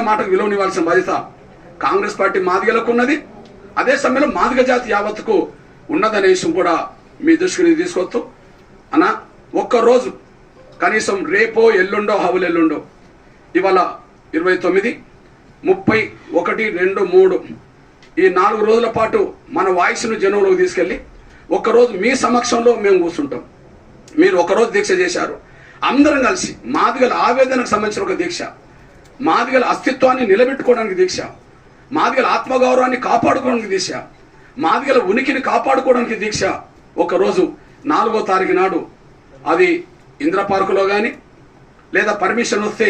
మాటకు విలువనివ్వాల్సిన బాధ్యత కాంగ్రెస్ పార్టీ మాదిగలకు ఉన్నది. అదే సమయంలో మాదిగ జాతి యావత్తుకు ఉన్నదనే విషయం కూడా మీ దృష్టికి తీసుకొస్తూ అన్న ఒక్కరోజు కనీసం రేపో ఎల్లుండో హవులెల్లుండో ఇవాళ 29, 30, 1, 2, 3 ఈ 4 రోజుల పాటు మన వాయిస్ను జనంలోకి తీసుకెళ్ళి ఒక్కరోజు మీ సమక్షంలో మేము కూర్చుంటాం. మీరు ఒకరోజు దీక్ష చేశారు, అందరం కలిసి మాదిగల ఆవేదనకు సంబంధించిన ఒక దీక్ష, మాదిగల అస్తిత్వాన్ని నిలబెట్టుకోవడానికి దీక్ష, మాదిగల ఆత్మగౌరవాన్ని కాపాడుకోవడానికి దీక్ష, మాదిగల ఉనికిని కాపాడుకోవడానికి దీక్ష ఒకరోజు 4వ తారీఖు నాడు అది ఇంద్ర పార్కులో కానీ లేదా పర్మిషన్ వస్తే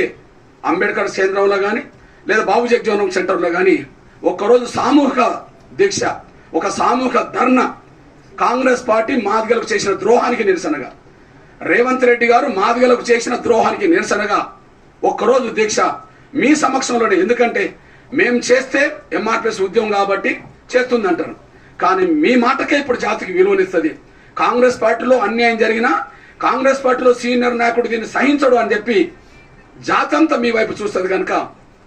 అంబేద్కర్ కేంద్రంలో కానీ లేదా బాబు జగజీవనం సెంటర్లో కానీ ఒక్కరోజు సామూహిక దీక్ష, ఒక సామూహిక ధర్నా కాంగ్రెస్ పార్టీ మాదిగలకు చేసిన ద్రోహానికి నిరసనగా, రేవంత్ రెడ్డి గారు మాదిగలకు చేసిన ద్రోహానికి నిరసనగా ఒక్కరోజు దీక్ష మీ సమక్షంలోనే. ఎందుకంటే మేము చేస్తే ఎంఆర్పిఎస్ ఉద్యమం కాబట్టి చేస్తుందంటారు, కానీ మీ మాటకే ఇప్పుడు జాతికి విలువనిస్తుంది. కాంగ్రెస్ పార్టీలో అన్యాయం జరిగినా కాంగ్రెస్ పార్టీలో సీనియర్ నాయకుడు దీన్ని సహించడు అని చెప్పి జాతి అంతా మీ వైపు చూస్తుంది. కనుక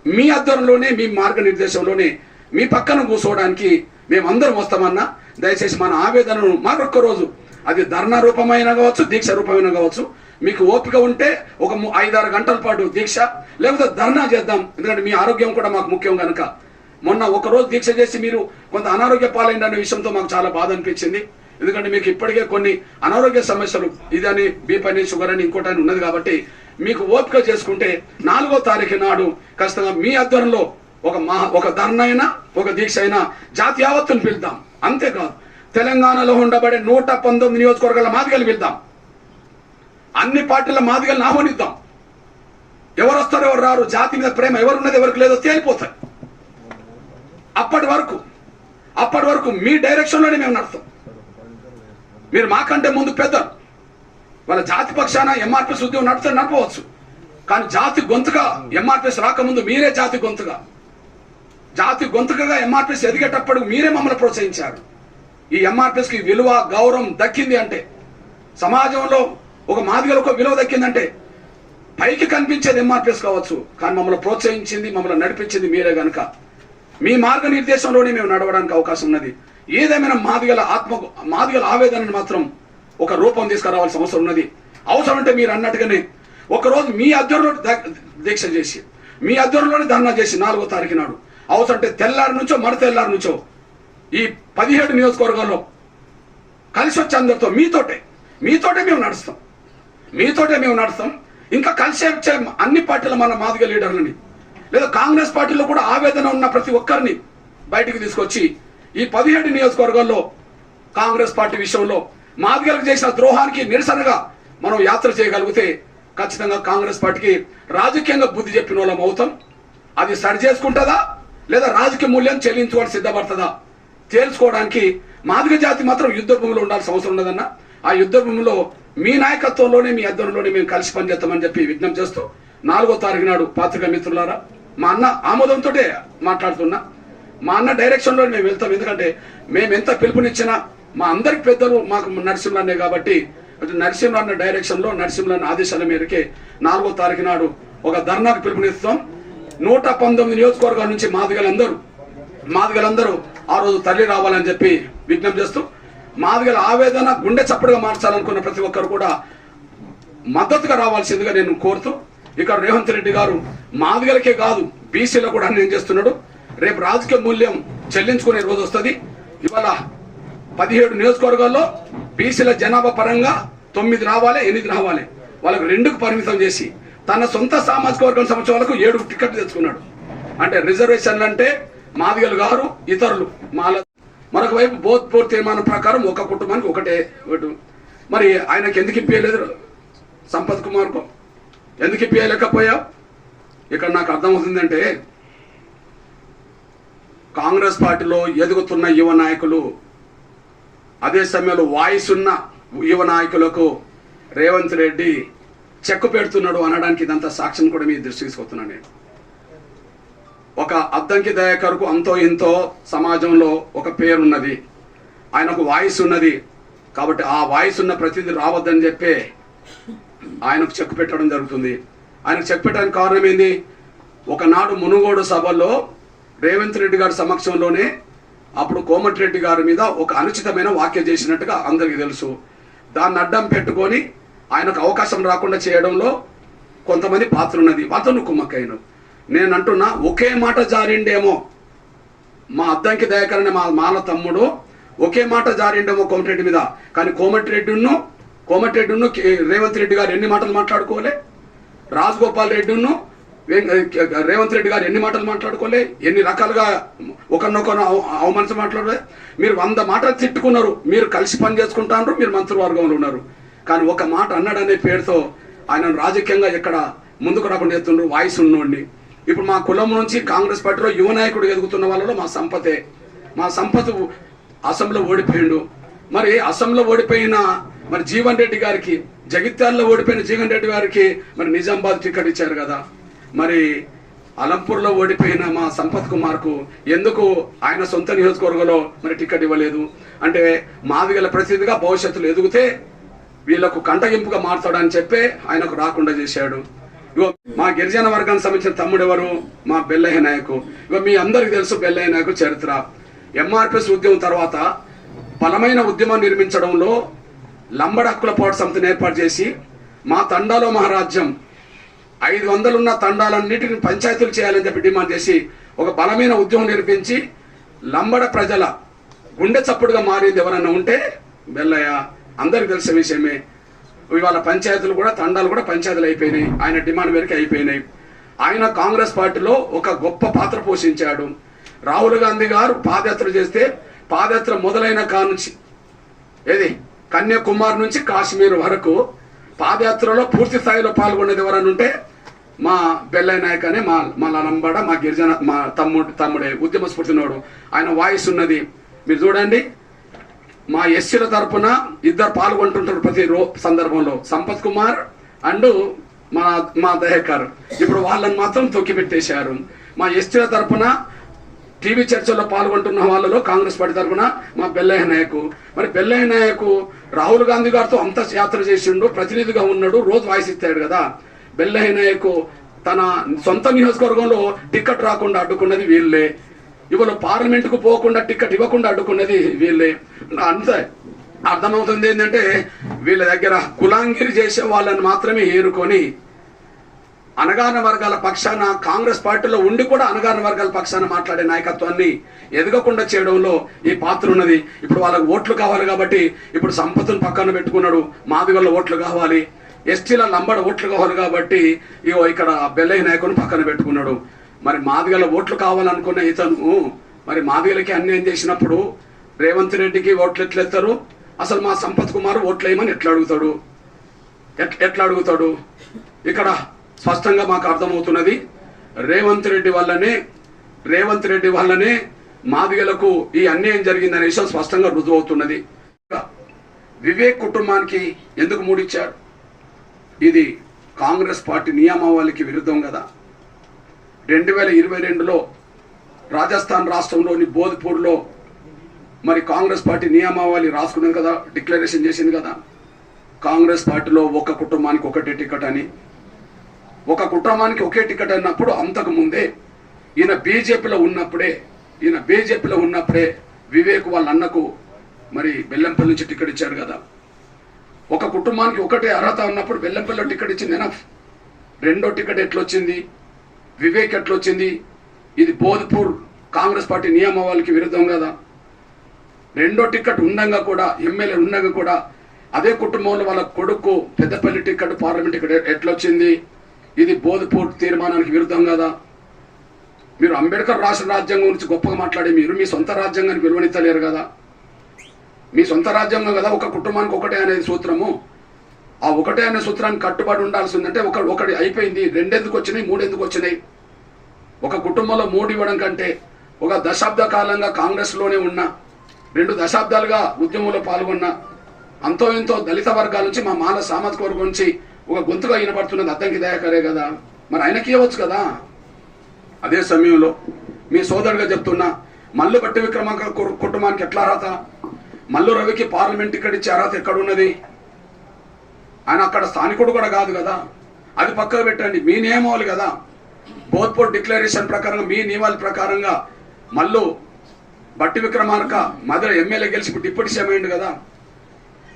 మీ ఆధ్వర్యంలోనే మీ మార్గనిర్దేశంలోనే మీ పక్కన కూర్చోవడానికి మేమందరం వస్తామన్నా. దయచేసి మన ఆవేదనను మరొక్క రోజు అది ధర్నా రూపమైన కావచ్చు, దీక్ష రూపమైన కావచ్చు, మీకు ఓపిక ఉంటే ఒక 5-6 గంటల పాటు దీక్ష లేకపోతే ధర్నా చేద్దాం. ఎందుకంటే మీ ఆరోగ్యం కూడా మాకు ముఖ్యం కనుక. మొన్న ఒకరోజు దీక్ష చేసి మీరు కొంత అనారోగ్య పాలైంది అనే విషయంతో మాకు చాలా బాధ అనిపించింది. ఎందుకంటే మీకు ఇప్పటికే కొన్ని అనారోగ్య సమస్యలు, ఇదని బీపీ అని, షుగర్ అని, ఇంకోటని ఉన్నది కాబట్టి మీకు ఓపిక చేసుకుంటే 4వ తారీఖు నాడు ఖచ్చితంగా మీ ఆధ్వర్యంలో ఒక ధర్నా అయినా ఒక దీక్ష అయినా జాతి యావత్తును పిలుద్దాం. అంతేకాదు తెలంగాణలో ఉండబడే 119 నియోజకవర్గాల మాదిగలు పిలుద్దాం. అన్ని పార్టీల మాదిగలను ఆహ్వానిద్దాం. ఎవరు వస్తారో ఎవరు రారు, జాతి మీద ప్రేమ ఎవరున్నది ఎవరికి లేదో తేలిపోతాయి. అప్పటి వరకు మీ డైరెక్షన్లోనే మేము నడుస్తాం. మీరు మాకంటే ముందు పెద్దలు, వాళ్ళ జాతి పక్షాన ఎంఆర్పిఎస్ ఉద్యమం నడపవచ్చు, కానీ జాతి గొంతుగా ఎంఆర్పిఎస్ రాకముందు మీరే జాతి గొంతుకగా ఎంఆర్పిఎస్ ఎదిగేటప్పుడు మీరే మమ్మల్ని ప్రోత్సహించారు. ఈ ఎంఆర్పిఎస్ కి విలువ గౌరవం దక్కింది అంటే, సమాజంలో ఒక మాదిగలకు విలువ దక్కిందంటే పైకి కనిపించేది ఎంఆర్పిఎస్ కావచ్చు, కానీ మమ్మల్ని ప్రోత్సహించింది, మమ్మల్ని నడిపించింది మీరే. గనుక మీ మార్గనిర్దేశంలోనే మేము నడవడానికి అవకాశం ఉన్నది. ఏదేమైనా మాదిగల ఆవేదనను మాత్రం ఒక రూపం తీసుకురావాల్సిన అవసరం ఉన్నది. అవసరం అంటే మీరు అన్నట్టుగానే ఒకరోజు మీ ఆధ్వర్యంలో దీక్ష చేసి, మీ ఆధ్వర్యంలోనే ధర్నా చేసి 4వ తారీఖు నాడు అవసరం అంటే తెల్లారి నుంచో తెల్లారి నుంచో ఈ 17 నియోజకవర్గాల్లో కలిసి వచ్చే అందరితో మీతోటే మేము నడుస్తాం. ఇంకా కలిసి వచ్చే అన్ని పార్టీల మన మాదిగ లీడర్లని లేదా కాంగ్రెస్ పార్టీలో కూడా ఆవేదన ఉన్న ప్రతి ఒక్కరిని బయటికి తీసుకొచ్చి ఈ 17 నియోజకవర్గాల్లో కాంగ్రెస్ పార్టీ విషయంలో మాదిగలకు చేసిన ద్రోహానికి నిరసనగా మనం యాత్ర చేయగలిగితే ఖచ్చితంగా కాంగ్రెస్ పార్టీకి రాజకీయంగా బుద్ధి చెప్పిన వాళ్ళం అవుతాం. అది సరి చేసుకుంటుందా లేదా రాజకీయ మూల్యం చెల్లించుకోవడానికి సిద్ధపడుతుందా తేల్చుకోవడానికి మాదిగ జాతి మాత్రం యుద్ధ భూమిలో ఉండాల్సిన అవసరం ఉన్నదన్న. ఆ యుద్ధ భూమిలో మీ నాయకత్వంలోనే మీ ఆధ్వర్యంలోనే మేము కలిసి పనిచేస్తామని చెప్పి విజ్ఞప్తి చేస్తూ 4వ తారీఖు నాడు పాత్రికా మిత్రులారా, మా అన్న ఆమోదంతో మాట్లాడుతున్నా, మా అన్న డైరెక్షన్లో మేము వెళ్తాం. ఎందుకంటే మేము ఎంత పిలుపునిచ్చినా మా అందరికి పెద్దలు మాకు నరసింహన్నే కాబట్టి నరసింహన్న డైరెక్షన్లో నరసింహన్న ఆదేశాల మేరకే 4వ తారీఖు నాడు ఒక ధర్నాకు పిలుపునిస్తాం. 119 నియోజకవర్గాల నుంచి మాదిగలందరూ ఆ రోజు తల్లి రావాలని చెప్పి విజ్ఞప్తి చేస్తూ, మాదిగల ఆవేదన గుండె చప్పుడుగా మార్చాలనుకున్న ప్రతి ఒక్కరు కూడా మద్దతుగా రావాల్సిందిగా నేను కోరుతూ, ఇక్కడ రేవంత్ రెడ్డి గారు మాదిగలకే కాదు బీసీలో కూడా అన్యాయం చేస్తున్నాడు. రేపు రాజకీయ మూల్యం చెల్లించుకునే రోజు వస్తుంది. ఇవాళ 17 నియోజకవర్గాల్లో బీసీల జనాభా పరంగా 9 రావాలి, 8 రావాలి. వాళ్ళకు 2కు పరిమితం చేసి తన సొంత సామాజిక వర్గం సంబంధించిన వాళ్ళకు 7 టికెట్లు తెచ్చుకున్నాడు. అంటే రిజర్వేషన్లు అంటే మాదిగలు గారు ఇతరులు మరొక వైపు బోధ్ తీర్మానం ప్రకారం ఒక కుటుంబానికి ఒకటే ఓటు. మరి ఆయనకి ఎందుకు ఇప్పించలేదు? సంపత్ కుమార్కు ఎందుకు ఇప్పించలేకపోయా? ఇక్కడ నాకు అర్థమవుతుందంటే కాంగ్రెస్ పార్టీలో ఎదుగుతున్న యువ నాయకులు, అదే సమయంలో వాయిస్ ఉన్న యువ నాయకులకు రేవంత్ రెడ్డి చెక్కు పెడుతున్నాడు అనడానికి ఇదంతా సాక్ష్యం కూడా మీ దృష్టికి తీసుకొస్తున్నాను. నేను ఒక అద్దంకి దయాకర్కు అంతో ఇంతో సమాజంలో ఒక పేరున్నది, ఆయనకు వాయిస్ ఉన్నది. కాబట్టి ఆ వాయిస్ ఉన్న ప్రతినిధి రావద్దని చెప్పే ఆయనకు చెక్కు పెట్టడం జరుగుతుంది. ఆయనకు చెక్కు పెట్టడానికి కారణం ఏంది? ఒకనాడు మునుగోడు సభలో రేవంత్ రెడ్డి గారి సమక్షంలోనే అప్పుడు కోమటిరెడ్డి గారి మీద ఒక అనుచితమైన వ్యాఖ్య చేసినట్టుగా అందరికీ తెలుసు. దాన్ని అడ్డం పెట్టుకొని ఆయనకు అవకాశం రాకుండా చేయడంలో కొంతమంది పాత్ర ఉన్నది. అతను కుమ్మక్కయ్యను. నేను అంటున్నా, ఒకే మాట జారిండేమో మా అద్దంకి దయాకర్ అనే మాల తమ్ముడు ఒకే మాట జారిండేమో కోమటిరెడ్డి మీద. కానీ కోమటిరెడ్డిను రేవంత్ రెడ్డి గారు ఎన్ని మాటలు మాట్లాడుకోలే, రాజగోపాల్ రెడ్డిను రేవంత్ రెడ్డి గారు ఎన్ని మాటలు మాట్లాడుకోలే, ఎన్ని రకాలుగా ఒకరినొకరు అవమానించి మాట్లాడలే. మీరు 100 మాటలు తిట్టుకున్నారు, మీరు కలిసి పని చేసుకుంటారు, మీరు మంత్రివర్గంలో ఉన్నారు. కానీ ఒక మాట అన్నాడనే పేరుతో ఆయన రాజకీయంగా ఎక్కడ ముందుకు రాకుండా చేస్తున్నారు. వాయిస్ ఉన్నోడిని ఇప్పుడు మా కులం నుంచి కాంగ్రెస్ పార్టీలో యువ నాయకుడు ఎదుగుతున్న వాళ్ళలో మా సంపత్ అసెంబ్లీలో ఓడిపోయిండు. మరి అసెంబ్లీలో ఓడిపోయిన మరి జీవన్ రెడ్డి గారికి, జగిత్యాలలో ఓడిపోయిన జీవన్ రెడ్డి గారికి మరి నిజామాబాద్ టికెట్ ఇచ్చారు కదా. మరి అలంపూర్లో ఓడిపోయిన మా సంపత్ కుమార్కు ఎందుకు ఆయన సొంత నియోజకవర్గంలో మరి టికెట్ ఇవ్వలేదు? అంటే మాదిగల ప్రతినిధిగా భవిష్యత్తులో ఎదిగితే వీళ్ళకు కంటగింపుగా మారుతాడని చెప్పి ఆయనకు రాకుండా చేశాడు. ఇగో మా గిరిజన వర్గానికి సంబంధించిన తమ్ముడు ఎవరు? మా బెల్లయ్య నాయకు. ఇగో మీ అందరికి తెలుసు బెల్లయ్య నాయకు చరిత్ర. ఎంఆర్పిఎస్ ఉద్యమం తర్వాత బలమైన ఉద్యమం నిర్మించడంలో లంబడ హక్కుల పోరాట సమితిని ఏర్పాటు చేసి మా తండాలో మహారాజ్యం 500 ఉన్న తండాలన్నిటిని పంచాయతీలు చేయాలని చెప్పి డిమాండ్ చేసి ఒక బలమైన ఉద్యమం నిర్మించి లంబడ ప్రజల గుండె చప్పుడుగా మారింది ఎవరన్నా ఉంటే బెల్లయ్య. అందరికి తెలిసే విషయమే. ఇవాళ పంచాయతీలు కూడా, తండాలు కూడా పంచాయతీలు అయిపోయినాయి. ఆయన డిమాండ్ మేరకు అయిపోయినాయి. ఆయన కాంగ్రెస్ పార్టీలో ఒక గొప్ప పాత్ర పోషించాడు. రాహుల్ గాంధీ గారు పాదయాత్ర చేస్తే పాదయాత్ర మొదలైన కానుంచి కన్యాకుమారి నుంచి కాశ్మీర్ వరకు పాదయాత్రలో పూర్తి స్థాయిలో పాల్గొనేది ఎవరని ఉంటే మా బెల్లయ్య నాయక్ అనే మా లంబడ, మా గిరిజన, మా తమ్ముడే ఉద్యమ స్ఫూర్తినోడు. ఆయన వాయిస్ ఉన్నది. మీరు చూడండి, మా ఎస్సీల తరపున 2 పాల్గొంటుంటారు ప్రతి సందర్భంలో, సంపత్ కుమార్ అండ్ మా దయాకర్. ఇప్పుడు వాళ్ళని మాత్రం తొక్కిపెట్టేశారు. మా ఎస్సీల తరపున టీవీ చర్చల్లో పాల్గొంటున్న వాళ్ళలో కాంగ్రెస్ పార్టీ తరఫున మా బెల్లయ్య నాయకు. మరి బెల్లయ్య నాయకు రాహుల్ గాంధీ గారితో అంత యాత్ర చేసిండు, ప్రతినిధిగా ఉన్నాడు, రోజు వాయిస్ ఇస్తాడు కదా. బెల్లయ్య నాయకు తన సొంత నియోజకవర్గంలో టికెట్ రాకుండా అడ్డుకున్నది వీళ్ళే. ఇవాళ పార్లమెంటుకు పోకుండా టికెట్ ఇవ్వకుండా అడ్డుకున్నది వీళ్ళే. అంతే అర్థమవుతుంది ఏంటంటే వీళ్ళ దగ్గర కులాంగిరి చేసే వాళ్ళని మాత్రమే ఏరుకొని అనగారిన వర్గాల పక్షాన, కాంగ్రెస్ పార్టీలో ఉండి కూడా అనగారిన వర్గాల పక్షాన మాట్లాడే నాయకత్వాన్ని ఎదగకుండా చేయడంలో ఈ పాత్ర ఉన్నది. ఇప్పుడు వాళ్ళకు ఓట్లు కావాలి కాబట్టి ఇప్పుడు సంపత్తును పక్కన పెట్టుకున్నాడు. మాదిగల ఓట్లు కావాలి, ఎస్టీల లంబడ ఓట్లు కావాలి కాబట్టి ఇక్కడ బెల్లయ్య నాయకుని పక్కన పెట్టుకున్నాడు. మరి మాదిగల ఓట్లు కావాలనుకున్న ఇతను మరి మాదిగలకి అన్యాయం చేసినప్పుడు రేవంత్ రెడ్డికి ఓట్లు ఎట్లెత్తారు? అసలు మా సంపత్ కుమార్ ఓట్లు వేయమని ఎట్లా అడుగుతాడు? ఇక్కడ స్పష్టంగా మాకు అర్థమవుతున్నది, రేవంత్ రెడ్డి వల్లనే మాదిగలకు ఈ అన్యాయం జరిగిందనే విషయం స్పష్టంగా రుజువు అవుతున్నది. వివేక్ కుటుంబానికి ఎందుకు మూడిచ్చారు? ఇది కాంగ్రెస్ పార్టీ నియమావళికి విరుద్ధం కదా. 2022లో రాజస్థాన్ రాష్ట్రంలోని బోధ్పూర్లో మరి కాంగ్రెస్ పార్టీ నియమావళి రాసుకున్నది కదా, డిక్లరేషన్ చేసింది కదా. కాంగ్రెస్ పార్టీలో ఒక కుటుంబానికి ఒకటే టికెట్ అని, ఒక కుటుంబానికి ఒకే టికెట్ అన్నప్పుడు అంతకు ముందే ఈయన బీజేపీలో ఉన్నప్పుడే వివేక్ వాళ్ళ అన్నకు మరి బెల్లంపల్లి నుంచి టికెట్ ఇచ్చారు కదా. ఒక కుటుంబానికి ఒకటే అర్హత ఉన్నప్పుడు బెల్లంపల్లిలో టికెట్ ఇచ్చింది ఎనఫ్. 2వ టికెట్ ఎట్లొచ్చింది? వివేక్ ఎట్లొచ్చింది? ఇది బోధ్పూర్ కాంగ్రెస్ పార్టీ నియమావళికి విరుద్ధం కదా. 2వ టికెట్ ఉండగా కూడా, ఎమ్మెల్యే ఉండగా కూడా అదే కుటుంబంలో వాళ్ళ కొడుకు పెద్దపల్లి టికెట్, పార్లమెంట్ టికెట్ ఎట్లొచ్చింది? ఇది బోధ్పూర్ తీర్మానానికి విరుద్ధం కదా. మీరు అంబేద్కర్ రాష్ట్ర రాజ్యాంగం గురించి గొప్పగా మాట్లాడే మీరు మీ సొంత రాజ్యాంగాన్ని విలువనిత్తలేరు కదా. మీ సొంత రాజ్యాంగం కదా ఒక కుటుంబానికి ఒకటే అనేది సూత్రము. ఆ ఒకటే అనే సూత్రానికి కట్టుబడి ఉండాల్సిందంటే ఒకటి అయిపోయింది. 2 ఎందుకు వచ్చినాయి, 3 ఎందుకు వచ్చినాయి? ఒక కుటుంబంలో 3 ఇవ్వడం కంటే ఒక దశాబ్ద కాలంగా కాంగ్రెస్లోనే ఉన్న, 2 దశాబ్దాలుగా ఉద్యమంలో పాల్గొన్న, అంతో ఎంతో దళిత వర్గాల నుంచి మా మాల సామాజిక వర్గం నుంచి ఒక గొంతుగా వినపడుతున్నది అద్దంకి దయాకరే కదా. మరి ఆయనకి ఇవ్వచ్చు కదా. అదే సమయంలో మీ సోదరుడిగా చెప్తున్నా, మల్లు బట్టి విక్రమాంక కుటుంబానికి ఎట్లా అర్హత? మల్లు రవికి పార్లమెంట్ టికెట్ ఇచ్చే అర్హత ఎక్కడున్నది? ఆయన అక్కడ స్థానికుడు కూడా కాదు కదా. అది పక్కకు పెట్టండి, మీ నియమావళి కదా. బోధ్పూర్ డిక్లరేషన్ ప్రకారంగా మీ నియమాల ప్రకారంగా మళ్ళీ బట్టి విక్రమార్క మధుర ఎమ్మెల్యే గెలిచి ఇప్పుడు డిప్యూటీ సీఎం అయింది కదా,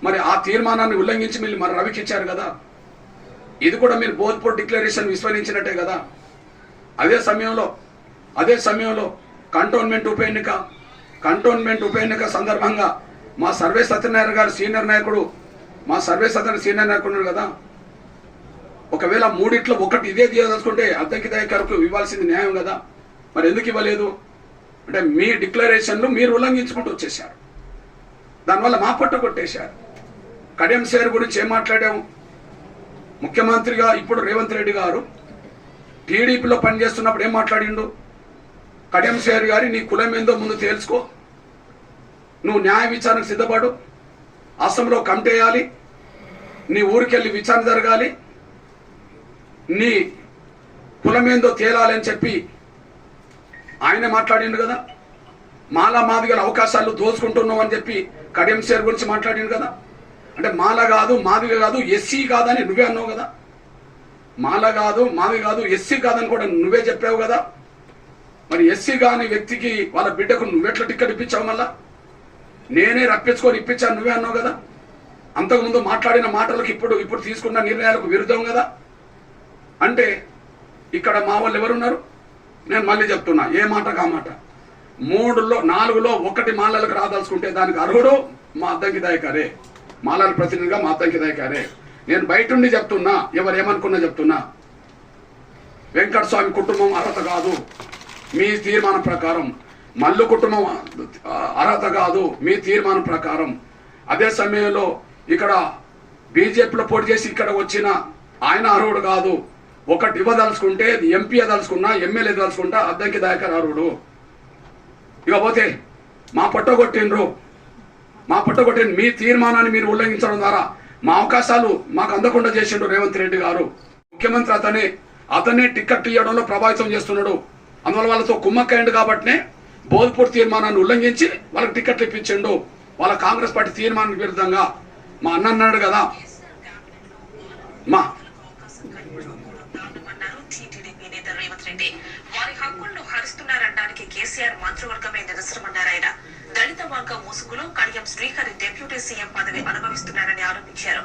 మరి ఆ తీర్మానాన్ని ఉల్లంఘించి మీరు మరి రవికి ఇచ్చారు కదా, ఇది కూడా మీరు బోధ్పూర్ డిక్లరేషన్ విస్మరించినట్టే కదా. అదే సమయంలో కంటోన్మెంట్ ఉప ఎన్నిక సందర్భంగా మా సర్వే సత్యనారాయణ గారు సీనియర్ నాయకుడు, ఉన్నాడు కదా. ఒకవేళ మూడిట్లో ఒకటి ఇదే తీయదలుచుకుంటే అద్దంకి దయాకర్కు ఇవ్వాల్సింది న్యాయం కదా, మరి ఎందుకు ఇవ్వలేదు అంటే మీ డిక్లరేషన్లు మీరు ఉల్లంఘించుకుంటూ వచ్చేసారు. దానివల్ల మా పట్టు కొట్టేశారు. కడియం సేర్ గురించి ఏం మాట్లాడాము? ముఖ్యమంత్రిగా ఇప్పుడు రేవంత్ రెడ్డి గారు టీడీపీలో పనిచేస్తున్నప్పుడు ఏం మాట్లాడిండు? కడియం సేర్ గారి నీ కులం ఏందో ముందు తేల్చుకో, నువ్వు న్యాయ విచారణకు సిద్ధపడు, అసెంబ్లీలో కమిటీ వేయాలి, నీ ఊరికెళ్ళి విచారణ జరగాలి, నీ కులం ఏందో తేలాలి అని చెప్పి ఆయనే మాట్లాడిండు కదా. మాలా మాదిగల అవకాశాలు దోచుకుంటున్నావు అని చెప్పి కడియం సేర్ గురించి మాట్లాడిండు కదా. అంటే మాల కాదు మాదిగ కాదు ఎస్సీ కాదని నువ్వే అన్నావు కదా. మాల కాదు మాదిగ కాదు ఎస్సీ కాదని కూడా నువ్వే చెప్పావు కదా. మరి ఎస్సీ కాని వ్యక్తికి వాళ్ళ బిడ్డకు నువ్వెట్లా టికెట్ ఇప్పించావు? మళ్ళా నేనే రప్పించుకొని ఇప్పించాను నువ్వే అన్నావు కదా. అంతకుముందు మాట్లాడిన మాటలకు ఇప్పుడు తీసుకున్న నిర్ణయాలకు విరుద్ధం కదా. అంటే ఇక్కడ మా వాళ్ళు ఎవరున్నారు? నేను మళ్ళీ చెప్తున్నా, ఏ మాటకు ఆ మాట. 4లో 1 మాలలకు రాదలుచుకుంటే దానికి అర్హుడు మా అద్దంకి దయాకరే, మాలల ప్రతినిధిగా మా అద్దంకి దయాకరే. నేను బయట ఉండి చెప్తున్నా, ఎవరు ఏమనుకున్నా చెప్తున్నా, వెంకటస్వామి కుటుంబం అర్హత కాదు మీ తీర్మానం ప్రకారం, మల్లు కుటుంబం అర్హత కాదు మీ తీర్మానం ప్రకారం. అదే సమయంలో ఇక్కడ బీజేపీలో పోటీ చేసి ఇక్కడ వచ్చిన ఆయన అర్హుడు కాదు. ఒకటి ఇవ్వదలుచుకుంటే ఎంపీ దలుచుకున్నా ఎమ్మెల్యే దలుచుకుంటా అద్దంకి దయాకర్ అర్హుడు. ఇకపోతే మా పొట్టగొట్టిండ్రు మీ తీర్మానాన్ని మీరు ఉల్లంఘించడం ద్వారా మా అవకాశాలు మాకు అందకుండా చేసిండు రేవంత్ రెడ్డి గారు. ముఖ్యమంత్రి అతనే టికెట్ ఇవ్వడంలో ప్రభావితం చేస్తున్నాడు. అందువల్ల వాళ్ళతో కుమ్మక్కయ్యండు కాబట్టినే బోధ్పూర్ తీర్మానాన్ని ఉల్లంఘించి వాళ్ళకి టికెట్లు ఇప్పించిండు. వాళ్ళ కాంగ్రెస్ పార్టీ తీర్మానానికి విరుద్ధంగా. మా అన్న అన్నాడు కదా, వారి హక్కులను హరిస్తున్నారనడానికి కేసీఆర్ మంత్రివర్గమే నిరసనమన్నారు ఆయన. దళిత వర్గ ముసుగులో కడియం శ్రీహరి డిప్యూటీ సీఎం పదవి అనుభవిస్తున్నారని ఆరోపించారు.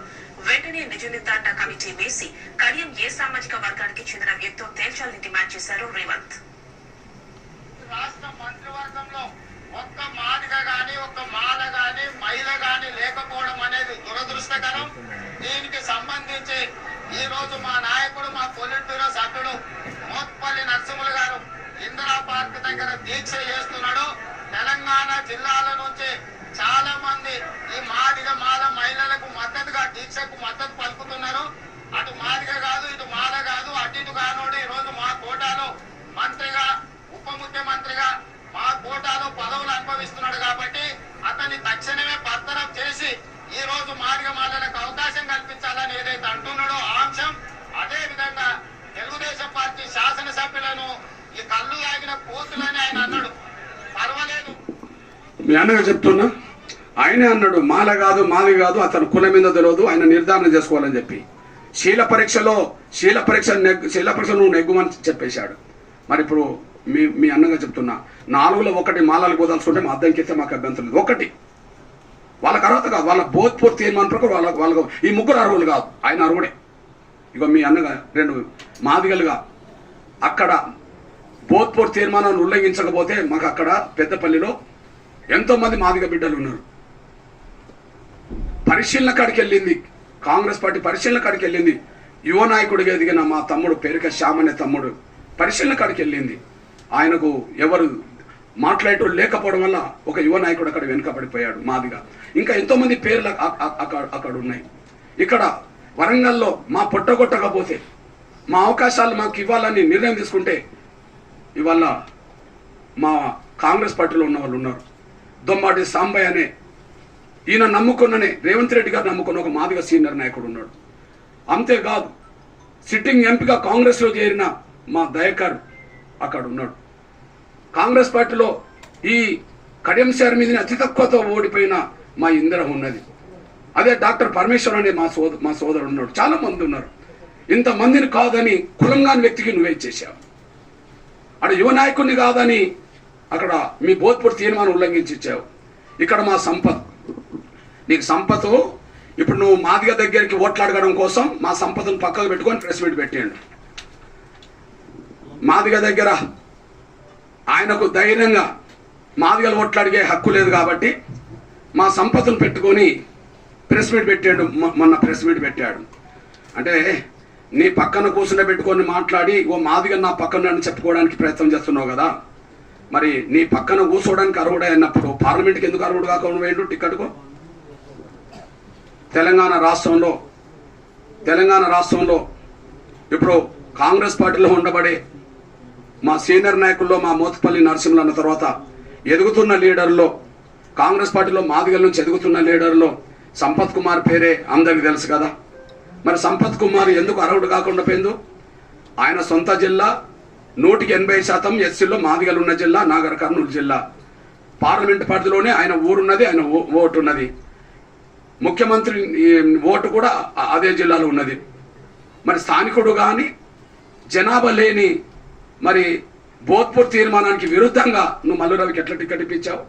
వెంటనే నిజ నిర్ధారణ కమిటీ వేసి కడియం ఏ సామాజిక వర్గానికి చెందిన వ్యక్తో తేల్చాలని డిమాండ్ చేశారు రేవంత్. రాష్ట్ర మంత్రివర్గంలో ఒక్క మాదిగ గాని ఒక్క మాల గాని మహిళ గాని లేకపోవడం అనేది దురదృష్టకరం. దీనికి సంబంధించి ఈ రోజు మా నాయకుడు, మా పొలిట్ బ్యూరో సభ్యుడు మోత్పల్లి నరసింహులు గారు ఇందిరా పార్క్ దగ్గర దీక్ష చేస్తున్నాడు. తెలంగాణ జిల్లాల నుంచి చాలా మంది ఈ మాదిగ మాల మహిళలకు మద్దతుగా దీక్షకు మద్దతు పలుకుతున్నారు. అటు మాదిగ కాదు ఇటు మాల కాదు, అటు ఇటు కానోడు ఈ రోజు మా కోటాలో మంత్రిగా ఉప ముఖ్యమంత్రిగా మా కోటాలో పదవులు అనుభవిస్తున్నాడు. కాబట్టి అతన్ని తక్షణమే బర్తరఫ్ చేసి ఈ రోజు మాదిగ మాలలకు అవకాశం కల్పించాలని ఏదైతే అంటున్నాడో ఆ అంశం. అదే విధంగా తెలుగుదేశం పార్టీ శాసనసభ్యులను ఈ కళ్ళు ఆగిన కోతులని ఆయన అన్నాడు. పర్వాలేదు, మీ అన్నగా చెప్తున్నా, ఆయనే అన్నాడు మాల కాదు మాది కాదు, అతను కులం మీద తెలియదు, ఆయన నిర్ధారణ చేసుకోవాలని చెప్పి శీల పరీక్ష నువ్వు నెగ్గుమని చెప్పేశాడు. మరి ఇప్పుడు మీ అన్నగా చెప్తున్నా, 4లో 1 మాలలు కుదల్చుకుంటే మా అద్దంకి ఇస్తే మాకు అభ్యంతరం లేదు. 1 వాళ్ళకి అర్హత కాదు, వాళ్ళ బోధ్పూర్ తీర్మానం ప్రకారం వాళ్ళకు ఈ 3 అర్హులు కాదు, ఆయన అర్హుడే. ఇక మీ అన్నగా 2 మాదిగలుగా అక్కడ బోధ్పూర్ తీర్మానాన్ని ఉల్లంఘించకపోతే మాకు అక్కడ పెద్దపల్లిలో ఎంతో మంది మాదిగ బిడ్డలు ఉన్నారు. పరిశీలన కాడికి వెళ్ళింది, కాంగ్రెస్ పార్టీ పరిశీలన కాడికి వెళ్ళింది. యువ నాయకుడిగా ఎదిగిన మా తమ్ముడు పేరుక శ్యామ్ అనే తమ్ముడు పరిశీలన కాడికి వెళ్ళింది. ఆయనకు ఎవరు మాట్లాడేటోళ్ళు లేకపోవడం వల్ల ఒక యువ నాయకుడు అక్కడ వెనుకబడిపోయాడు మాదిగా. ఇంకా ఎంతో మంది పేర్లు అక్కడ ఉన్నాయి. ఇక్కడ వరంగల్లో మా పొట్టగొట్టకపోతే మా అవకాశాలు మాకు ఇవ్వాలని నిర్ణయం తీసుకుంటే ఇవాళ మా కాంగ్రెస్ పార్టీలో ఉన్న వాళ్ళు ఉన్నారు. దొమ్మాటి సాంబయ్య అనే ఈయన నమ్ముకున్ననే రేవంత్ రెడ్డి గారు నమ్ముకున్న ఒక మాదిగ సీనియర్ నాయకుడు ఉన్నాడు. అంతేకాదు సిట్టింగ్ ఎంపీగా కాంగ్రెస్లో చేరిన మా దయాకర్ అక్కడ ఉన్నాడు. కాంగ్రెస్ పార్టీలో ఈ కడియం సార్ మీదని అతి తక్కువతో ఓడిపోయిన మా ఇందిర ఉన్నది. అదే డాక్టర్ పరమేశ్వర్ అనే మా సోదరుడు ఉన్నాడు. చాలా మంది ఉన్నారు. ఇంతమందిని కాదని కులంగాని వ్యక్తికి నువ్వే ఇచ్చేసావు. అక్కడ యువ నాయకుడిని కాదని అక్కడ మీ బోధ్పూర్ తీర్మానం ఉల్లంఘించి ఇచ్చావు. ఇక్కడ మా సంపత్, నీకు సంపత్ ఇప్పుడు నువ్వు మాదిగ దగ్గరికి ఓట్లు అడగడం కోసం మా సంపత్ను పక్కకు పెట్టుకొని ప్రెస్ మీట్ పెట్టాడు. మాదిగ దగ్గర ఆయనకు ధైర్యంగా మాదిగలు ఓట్లు అడిగే హక్కు లేదు కాబట్టి మా సంపత్ను పెట్టుకొని ప్రెస్ మీట్ పెట్టాడు. మొన్న ప్రెస్ మీట్ పెట్టాడు. అంటే నీ పక్కన కూర్చుని పెట్టుకొని మాట్లాడి ఓ మాదిగ నా పక్కన అని చెప్పుకోవడానికి ప్రయత్నం చేస్తున్నావు కదా. మరి నీ పక్కన కూర్చోవడానికి అర్హుడే అన్నప్పుడు పార్లమెంట్కి ఎందుకు అర్హుడు కాకుండా వేయండు టికెట్కు? తెలంగాణ రాష్ట్రంలో ఇప్పుడు కాంగ్రెస్ పార్టీలో ఉండబడే మా సీనియర్ నాయకుల్లో మా మోత్పల్లి నరసింహులు అన్న తర్వాత ఎదుగుతున్న లీడర్లో, కాంగ్రెస్ పార్టీలో మాదిగల నుంచి ఎదుగుతున్న లీడర్లో సంపత్ కుమార్ పేరే అందరికి తెలుసు కదా. మరి సంపత్ కుమార్ ఎందుకు అర్హుడు కాకుండా పోయింది? ఆయన సొంత జిల్లా 180% ఎస్సీలో మాదిగలు ఉన్న జిల్లా నాగర్ కర్నూలు జిల్లా. పార్లమెంట్ పరిధిలోనే ఆయన ఊరున్నది, ఆయన ఓటు ఉన్నది. ముఖ్యమంత్రి ఓటు కూడా అదే జిల్లాలో ఉన్నది. మరి స్థానికుడు కానీ జనాభా లేని మరి బోధ్పూర్ తీర్మానానికి విరుద్ధంగా నువ్వు మల్లు రవికి ఎట్లా టికెట్ ఇప్పించావు?